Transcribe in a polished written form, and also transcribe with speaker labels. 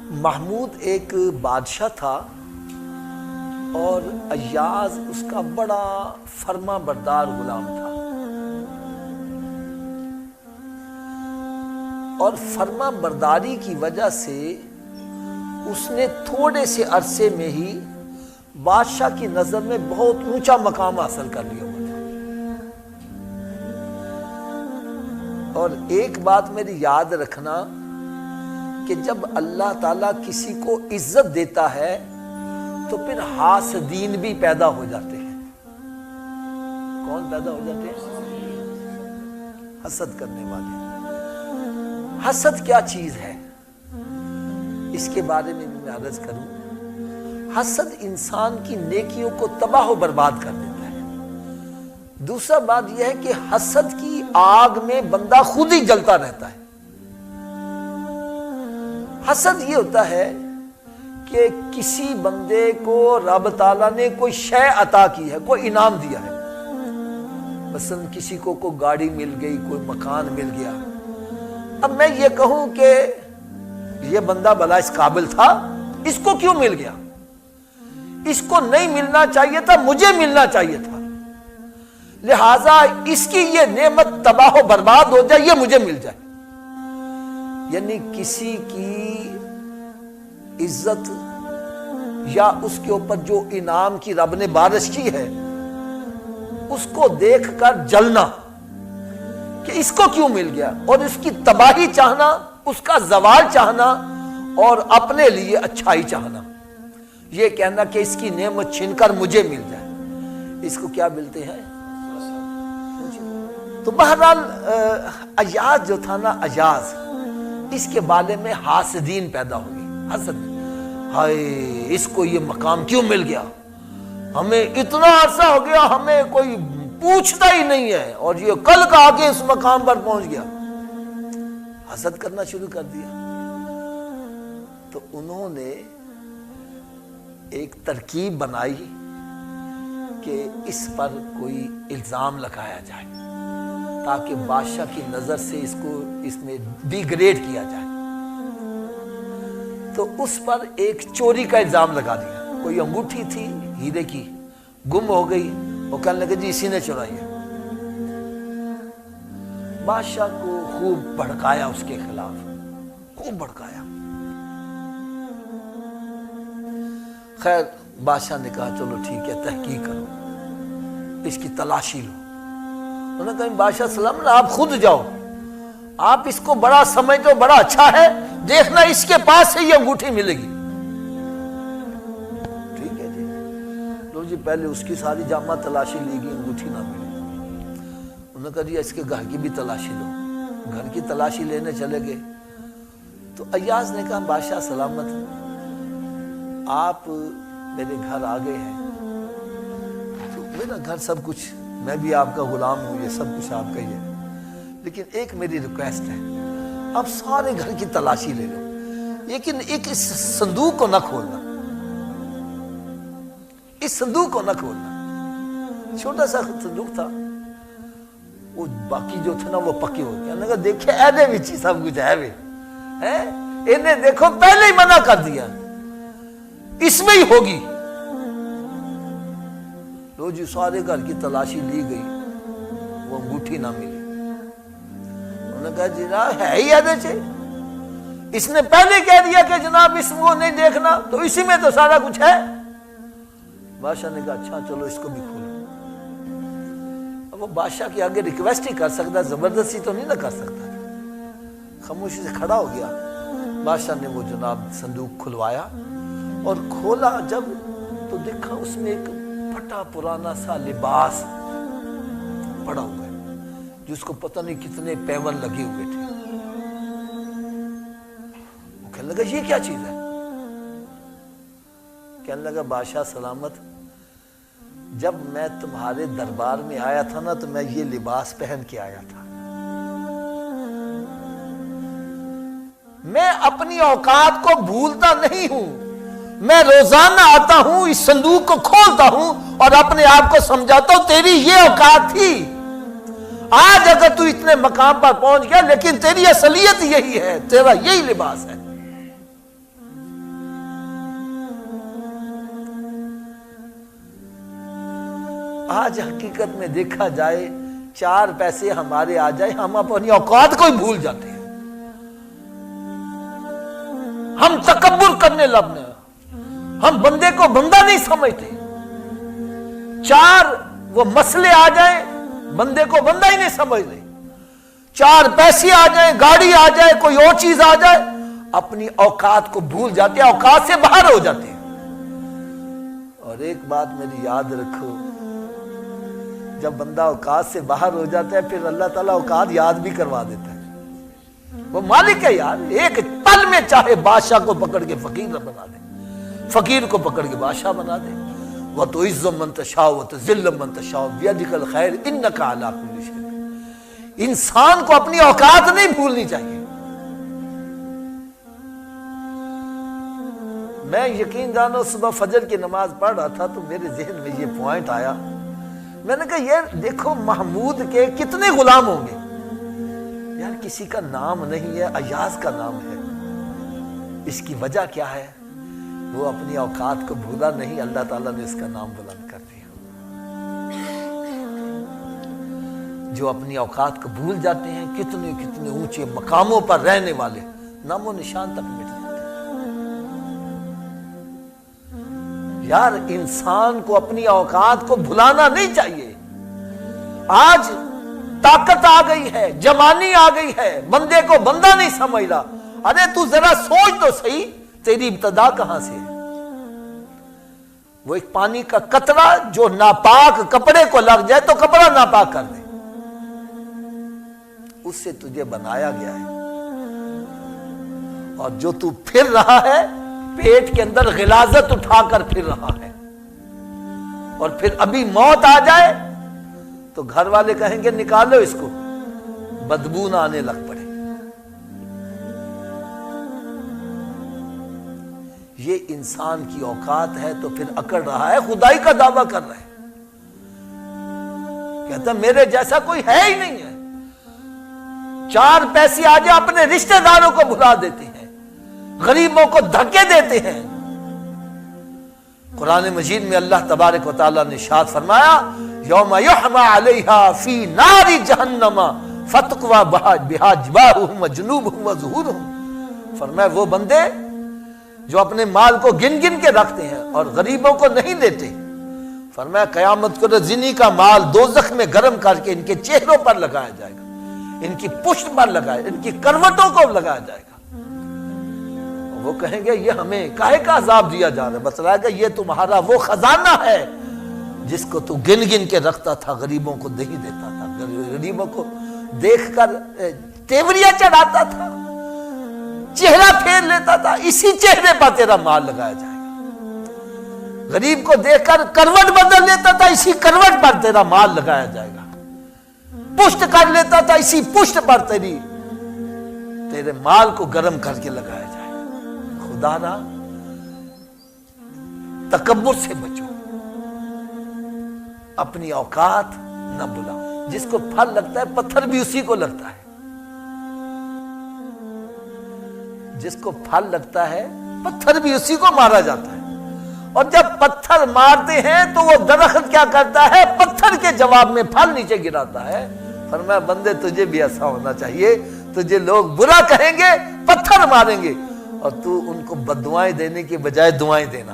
Speaker 1: محمود ایک بادشاہ تھا اور ایاز اس کا بڑا فرما بردار غلام تھا، اور فرما برداری کی وجہ سے اس نے تھوڑے سے عرصے میں ہی بادشاہ کی نظر میں بہت اونچا مقام حاصل کر لیا ہوا تھا۔ اور ایک بات میری یاد رکھنا کہ جب اللہ تعالیٰ کسی کو عزت دیتا ہے تو پھر حاسدین بھی پیدا ہو جاتے ہیں۔ کون پیدا ہو جاتے ہیں؟ حسد کرنے والے۔ حسد کیا چیز ہے اس کے بارے میں بھی میں عرض کروں۔ حسد انسان کی نیکیوں کو تباہ و برباد کر دیتا ہے۔ دوسرا بات یہ ہے کہ حسد کی آگ میں بندہ خود ہی جلتا رہتا ہے۔ حسد یہ ہوتا ہے کہ کسی بندے کو رب تعالیٰ نے کوئی شے عطا کی ہے، کوئی انعام دیا ہے، مثلا کسی کو کوئی گاڑی مل گئی، کوئی مکان مل گیا۔ اب میں یہ کہوں کہ یہ بندہ بھلا اس قابل تھا، اس کو کیوں مل گیا؟ اس کو نہیں ملنا چاہیے تھا، مجھے ملنا چاہیے تھا، لہذا اس کی یہ نعمت تباہ و برباد ہو جائے، یہ مجھے مل جائے۔ یعنی کسی کی عزت یا اس کے اوپر جو انعام کی رب نے بارش کی ہے اس کو دیکھ کر جلنا کہ اس کو کیوں مل گیا، اور اس کی تباہی چاہنا، اس کا زوال چاہنا، اور اپنے لیے اچھائی چاہنا، یہ کہنا کہ اس کی نعمت چھن کر مجھے مل جائے، اس کو کیا ملتے ہیں؟ تو بہرحال ایاز جو تھا نا، ایاز، اس کے بارے میں حاسدین پیدا ہو گئے۔ حسد، ہائے اس کو یہ مقام کیوں مل گیا، ہمیں اتنا عرصہ ہو گیا ہمیں کوئی پوچھتا ہی نہیں ہے، اور یہ کل کا آ کے اس مقام پر پہنچ گیا۔ حسد کرنا شروع کر دیا۔ تو انہوں نے ایک ترکیب بنائی کہ اس پر کوئی الزام لگایا جائے تاکہ بادشاہ کی نظر سے اس میں ڈی گریڈ کیا جائے۔ تو اس پر ایک چوری کا الزام لگا دیا۔ کوئی انگوٹھی تھی ہیرے کی، گم ہو گئی، وہ کہنے لگے جی اسی نے چرائی ہے۔ بادشاہ کو خوب بھڑکایا، اس کے خلاف خوب بھڑکایا۔ خیر بادشاہ نے کہا چلو ٹھیک ہے، تحقیق کرو، اس کی تلاشی لو۔ انہوں نے کہا بادشاہ سلام، آپ خود جاؤ، آپ اس کو بڑا سمجھتے ہو، بڑا اچھا ہے، دیکھنا اس کے پاس سے یہ انگوٹھی ملے گی۔ ٹھیک ہے جی، لو جی، پہلے اس کی ساری جامع تلاشی لی گئی، انگوٹھی نہ ملی۔ انہوں نے کہا جی اس کے گھر کی بھی تلاشی لو۔ گھر کی تلاشی لینے چلے گئے تو ایاز نے کہا بادشاہ سلامت، آپ میرے گھر آ گئے ہیں، تو میرا گھر سب کچھ، میں بھی آپ کا غلام ہوں، یہ سب کچھ آپ کا ہی ہے، لیکن ایک میری ریکویسٹ ہے، آپ سارے گھر کی تلاشی لے لو، لیکن ایک اس صندوق کو نہ کھولنا، اس صندوق کو نہ کھولنا۔ چھوٹا سا صندوق تھا، وہ باقی جو تھے نا وہ پکے ہو گئے۔ دیکھے اینے وچ سب کچھ ہے وے، انہیں دیکھو پہلے ہی منع کر دیا، اس میں ہی ہوگی۔ لو جی سارے گھر کی تلاشی لی گئی، وہ انگوٹھی نہ ملی۔ انہوں نے کہا جناب ہے ہی ایدے چھے، اس نے پہلے کہہ دیا کہ جناب اس کو نہیں دیکھنا، تو اسی میں تو سارا کچھ ہے۔ بادشاہ نے کہا اچھا چلو اس کو بھی کھولو۔ اب وہ بادشاہ کے آگے ریکویسٹ ہی کر سکتا، زبردستی تو نہیں نہ کر سکتا، خاموشی سے کھڑا ہو گیا۔ بادشاہ نے وہ جناب صندوق کھلوایا اور کھولا جب تو دیکھا اس میں ایک پھٹا پرانا سا لباس پڑا ہوا ہے، جس کو پتہ نہیں کتنے پیون لگے ہوئے تھے۔ وہ کہنے لگا یہ کیا چیز ہے؟ کہنے لگا بادشاہ سلامت، جب میں تمہارے دربار میں آیا تھا نا تو میں یہ لباس پہن کے آیا تھا، میں اپنی اوقات کو بھولتا نہیں ہوں، میں روزانہ آتا ہوں، اس صندوق کو کھولتا ہوں اور اپنے آپ کو سمجھاتا ہوں تیری یہ اوقات تھی، آج اگر تو اتنے مقام پر پہنچ گیا لیکن تیری اصلیت یہی ہے، تیرا یہی لباس ہے۔ آج حقیقت میں دیکھا جائے 4 پیسے ہمارے آ جائے ہم اپنی اوقات کو ہی بھول جاتے ہیں، ہم تکبر کرنے لگتے ہیں، ہم بندے کو بندہ نہیں سمجھتے۔ 4 وہ مسئلے آ جائیں بندے کو بندہ ہی نہیں سمجھ رہے، 4 پیسے آ جائیں، گاڑی آ جائے، کوئی اور چیز آ جائے، اپنی اوقات کو بھول جاتے ہیں، اوقات سے باہر ہو جاتے ہیں۔ اور ایک بات میری یاد رکھو، جب بندہ اوقات سے باہر ہو جاتا ہے پھر اللہ تعالیٰ اوقات یاد بھی کروا دیتا ہے۔ وہ مالک ہے یار، ایک پل میں چاہے بادشاہ کو پکڑ کے فقیر بنا دے، فقیر کو پکڑ کے بادشاہ بنا دے۔ وَتُعِزُّ مَن تَشَاءُ وَتُذِلُّ مَن تَشَاءُ بِيَدِكَ الْخَيْرُ إِنَّكَ عَلَىٰ كُلِّ شَيْءٍ۔ انسان کو اپنی اوقات نہیں بھولنی چاہیے۔ میں یقین جانو صبح فجر کی نماز پڑھ رہا تھا تو میرے ذہن میں یہ پوائنٹ آیا، میں نے کہا یہ دیکھو محمود کے کتنے غلام ہوں گے یار، کسی کا نام نہیں ہے، ایاز کا نام ہے۔ اس کی وجہ کیا ہے؟ وہ اپنی اوقات کو بھولا نہیں، اللہ تعالیٰ نے اس کا نام بلند کر دیا۔ جو اپنی اوقات کو بھول جاتے ہیں کتنے کتنے اونچے مقاموں پر رہنے والے نام و نشان تک مٹ جاتے ہیں۔ یار انسان کو اپنی اوقات کو بھلانا نہیں چاہیے۔ آج طاقت آ گئی ہے، جوانی آ گئی ہے، بندے کو بندہ نہیں سمجھ رہا۔ ارے تو ذرا سوچ تو صحیح، تیری ابتدا کہاں سے ہے؟ وہ ایک پانی کا قطرہ جو ناپاک کپڑے کو لگ جائے تو کپڑا ناپاک کر دے، اس سے تجھے بنایا گیا ہے۔ اور جو تو پھر رہا ہے پیٹ کے اندر غلاظت اٹھا کر پھر رہا ہے، اور پھر ابھی موت آ جائے تو گھر والے کہیں گے نکالو اس کو، بدبو نہ آنے لگ پڑے۔ یہ انسان کی اوقات ہے تو پھر اکڑ رہا ہے، خدائی کا دعویٰ کر رہا ہے، کہتا میرے جیسا کوئی ہے ہی نہیں ہے۔ 4 پیسے آ جائے اپنے رشتہ داروں کو بھلا دیتے ہیں، غریبوں کو دھکے دیتے ہیں۔ قرآن مجید میں اللہ تبارک و تعالیٰ نے ارشاد فرمایا یوم یحمى علیہا فی نار جہنم فتقوی بہا جباہہم وجنوبہم وظہورہم۔ فرمایا وہ بندے جو اپنے مال کو گن گن کے رکھتے ہیں اور غریبوں کو نہیں دیتے، فرمایا قیامت کو زنی کا مال دوزخ میں گرم کر کے ان کے چہروں پر لگایا جائے گا، ان کی پشت پر لگایا، ان کی کروٹوں کو لگایا جائے گا۔ وہ کہیں گے یہ ہمیں کاہے کا عذاب دیا جا رہا ہے؟ بتلایا گا یہ تمہارا وہ خزانہ ہے جس کو تو گن گن کے رکھتا تھا، غریبوں کو نہیں دیتا تھا، غریبوں کو دیکھ کر تیوریاں چڑھاتا تھا، چہرہ پھیر لیتا تھا، اسی چہرے پر تیرا مال لگایا جائے گا۔ غریب کو دیکھ کر کروٹ بدل لیتا تھا، اسی کروٹ پر تیرا مال لگایا جائے گا۔ پشت کر لیتا تھا، اسی پشت پر تیرے مال کو گرم کر کے لگایا جائے گا۔ خدا نہ تکبر سے بچو، اپنی اوقات نہ بھلاؤ۔ جس کو پھل لگتا ہے پتھر بھی اسی کو لگتا ہے، جس کو پھل لگتا ہے پتھر بھی اسی کو مارا جاتا ہے۔ اور جب پتھر مارتے ہیں تو وہ درخت کیا کرتا ہے؟ پتھر کے جواب میں پھل نیچے گراتا ہے۔ فرمایا بندے تجھے بھی ایسا ہونا چاہیے، تجھے لوگ برا کہیں گے، پتھر ماریں گے، اور تو ان کو بددعائیں دینے کے بجائے دعائیں دینا۔